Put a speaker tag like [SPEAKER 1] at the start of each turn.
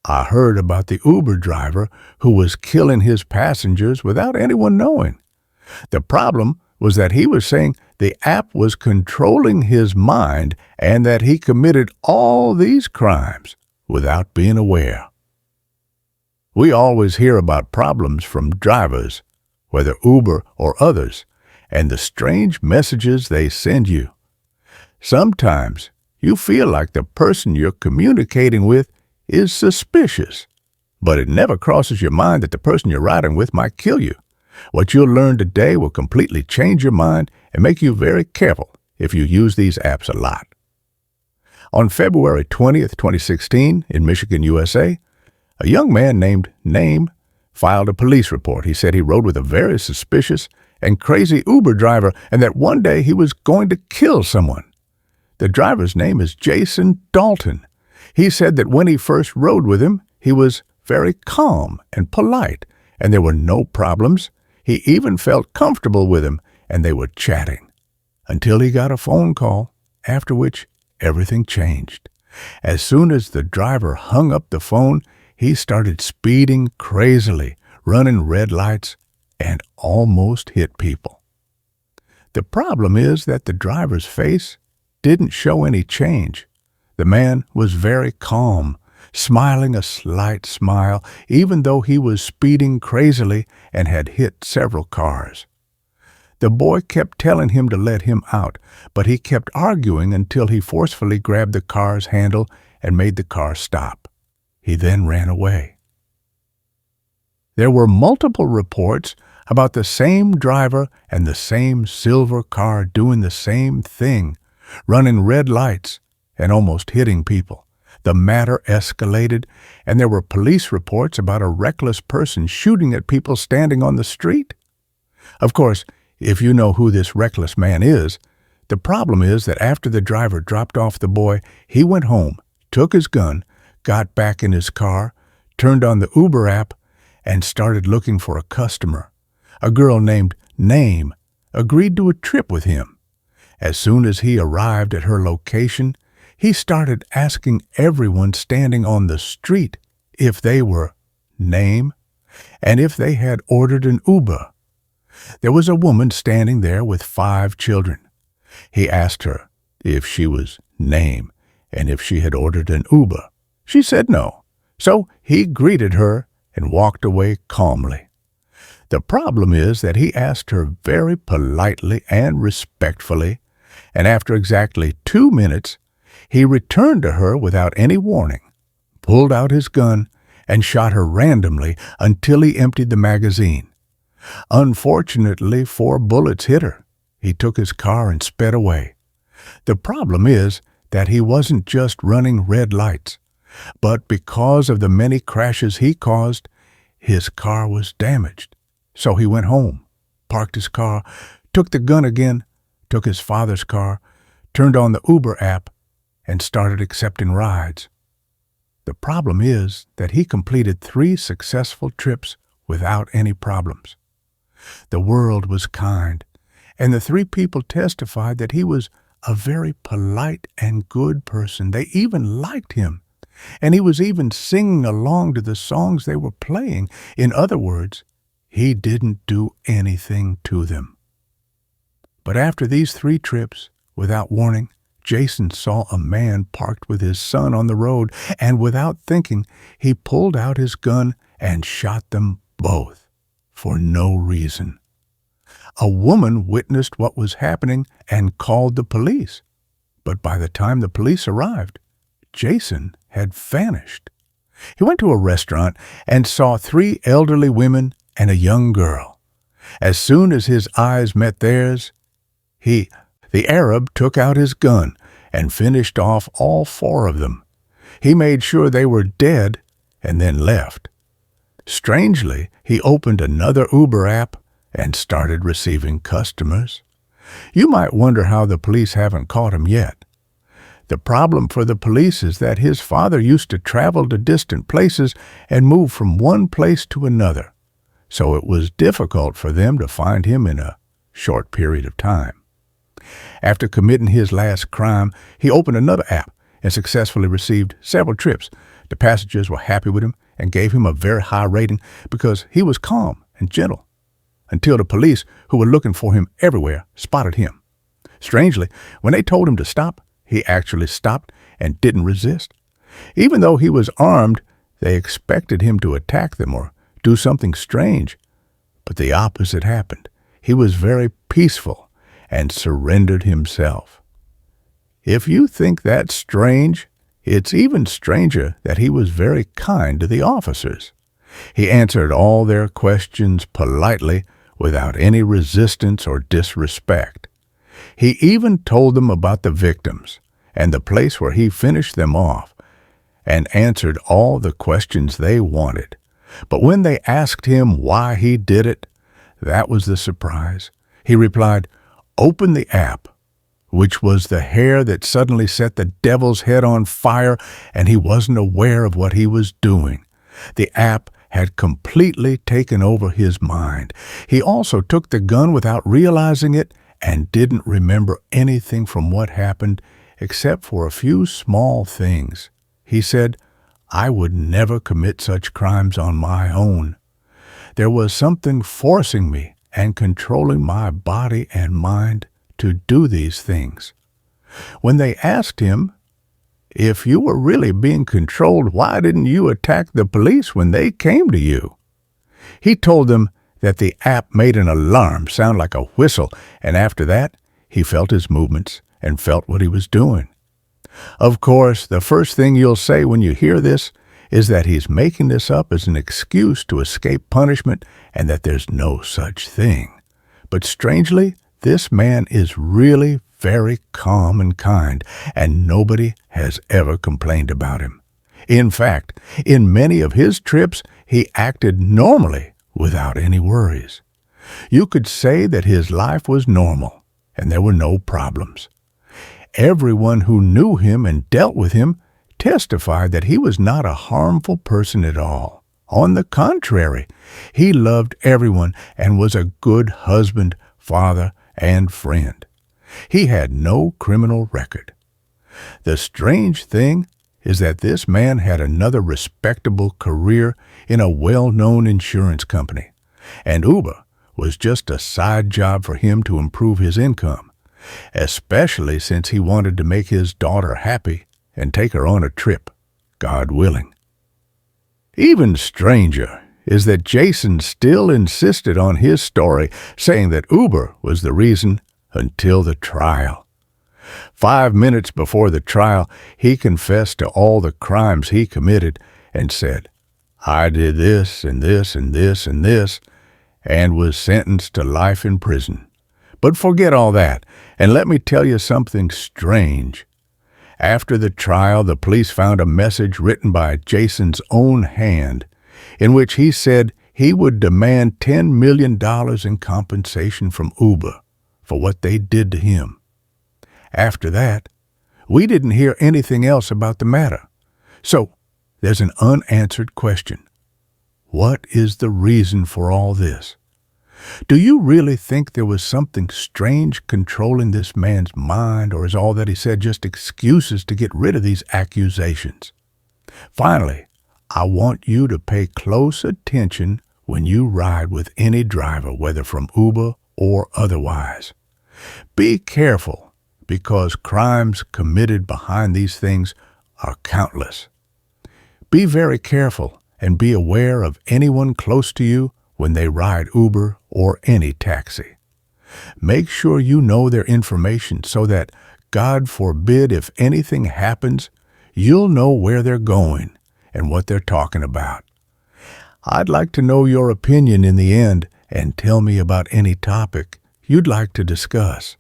[SPEAKER 1] I heard about the Uber driver who was killing his passengers without anyone knowing. The problem was that he was saying the app was controlling his mind and that he committed all these crimes without being aware. We always hear about problems from drivers, whether Uber or others, and the strange messages they send you. Sometimes you feel like the person you're communicating with is suspicious, but it never crosses your mind that the person you're riding with might kill you. What you'll learn today will completely change your mind and make you very careful if you use these apps a lot. On February 20th, 2016, in Michigan, USA, a young man named Name filed a police report. He said he rode with a very suspicious and crazy Uber driver and that one day he was going to kill someone. The driver's name is Jason Dalton. He said that when he first rode with him, he was very calm and polite, and there were no problems. He even felt comfortable with him, and they were chatting. Until he got a phone call, after which everything changed. As soon as the driver hung up the phone, he started speeding crazily, running red lights, and almost hit people. The problem is that the driver's face didn't show any change. The man was very calm, smiling a slight smile, even though he was speeding crazily and had hit several cars. The boy kept telling him to let him out, but he kept arguing until he forcefully grabbed the car's handle and made the car stop. He then ran away. There were multiple reports about the same driver and the same silver car doing the same thing, running red lights and almost hitting people. The matter escalated, and there were police reports about a reckless person shooting at people standing on the street. Of course, if you know who this reckless man is, the problem is that after the driver dropped off the boy, he went home, took his gun, got back in his car, turned on the Uber app, and started looking for a customer. A girl named Name agreed to a trip with him. As soon as he arrived at her location, he started asking everyone standing on the street if they were Name and if they had ordered an Uber. There was a woman standing there with 5 children. He asked her if she was Name and if she had ordered an Uber. She said no, so he greeted her and walked away calmly. The problem is that he asked her very politely and respectfully, and after exactly 2 minutes, he returned to her without any warning, pulled out his gun, and shot her randomly until he emptied the magazine. Unfortunately, 4 bullets hit her. He took his car and sped away. The problem is that he wasn't just running red lights, but because of the many crashes he caused, his car was damaged. So he went home, parked his car, took the gun again, took his father's car, turned on the Uber app, and started accepting rides. The problem is that he completed 3 successful trips without any problems. The world was kind, and the 3 people testified that he was a very polite and good person. They even liked him, and he was even singing along to the songs they were playing. In other words, he didn't do anything to them. But after these 3 trips, without warning, Jason saw a man parked with his son on the road, and without thinking, he pulled out his gun and shot them both, for no reason. A woman witnessed what was happening and called the police, but by the time the police arrived, Jason had vanished. He went to a restaurant and saw 3 elderly women and a young girl. As soon as his eyes met theirs, the Arab took out his gun and finished off all 4 of them. He made sure they were dead and then left. Strangely, he opened another Uber app and started receiving customers. You might wonder how the police haven't caught him yet. The problem for the police is that his father used to travel to distant places and move from one place to another, so it was difficult for them to find him in a short period of time. After committing his last crime, he opened another app and successfully received several trips The passengers were happy with him and gave him a very high rating because he was calm and gentle, until the police, who were looking for him everywhere, spotted him. Strangely, when they told him to stop, he actually stopped and didn't resist. Even though he was armed, they expected him to attack them or do something strange. But the opposite happened. He was very peaceful and surrendered himself. If you think that's strange, it's even stranger that he was very kind to the officers. He answered all their questions politely without any resistance or disrespect. He even told them about the victims and the place where he finished them off, and answered all the questions they wanted. But when they asked him why he did it, that was the surprise. He replied, "Open the app," which was the hair that suddenly set the devil's head on fire, and he wasn't aware of what he was doing. The app had completely taken over his mind. He also took the gun without realizing it and didn't remember anything from what happened except for a few small things. He said, "I would never commit such crimes on my own. There was something forcing me and controlling my body and mind to do these things." When they asked him, "If you were really being controlled, why didn't you attack the police when they came to you?" he told them that the app made an alarm sound like a whistle, and after that, he felt his movements and felt what he was doing. Of course, the first thing you'll say when you hear this is that he's making this up as an excuse to escape punishment and that there's no such thing. But strangely, this man is really very calm and kind, and nobody has ever complained about him. In fact, in many of his trips, he acted normally without any worries. You could say that his life was normal, and there were no problems. Everyone who knew him and dealt with him testified that he was not a harmful person at all. On the contrary, he loved everyone and was a good husband, father, and friend. He had no criminal record. The strange thing is that this man had another respectable career in a well-known insurance company, and Uber was just a side job for him to improve his income, especially since he wanted to make his daughter happy and take her on a trip, God willing. Even stranger is that Jason still insisted on his story, saying that Uber was the reason until the trial. 5 minutes before the trial, he confessed to all the crimes he committed and said, "I did this and this and this and this," and was sentenced to life in prison. But forget all that, and let me tell you something strange. After the trial, the police found a message written by Jason's own hand, in which he said he would demand $10 million in compensation from Uber for what they did to him. After that, we didn't hear anything else about the matter. So, there's an unanswered question. What is the reason for all this? Do you really think there was something strange controlling this man's mind, or is all that he said just excuses to get rid of these accusations? Finally, I want you to pay close attention when you ride with any driver, whether from Uber or otherwise. Be careful, because crimes committed behind these things are countless. Be very careful and be aware of anyone close to you when they ride Uber or any taxi. Make sure you know their information so that, God forbid, if anything happens, you'll know where they're going and what they're talking about. I'd like to know your opinion in the end, and tell me about any topic you'd like to discuss.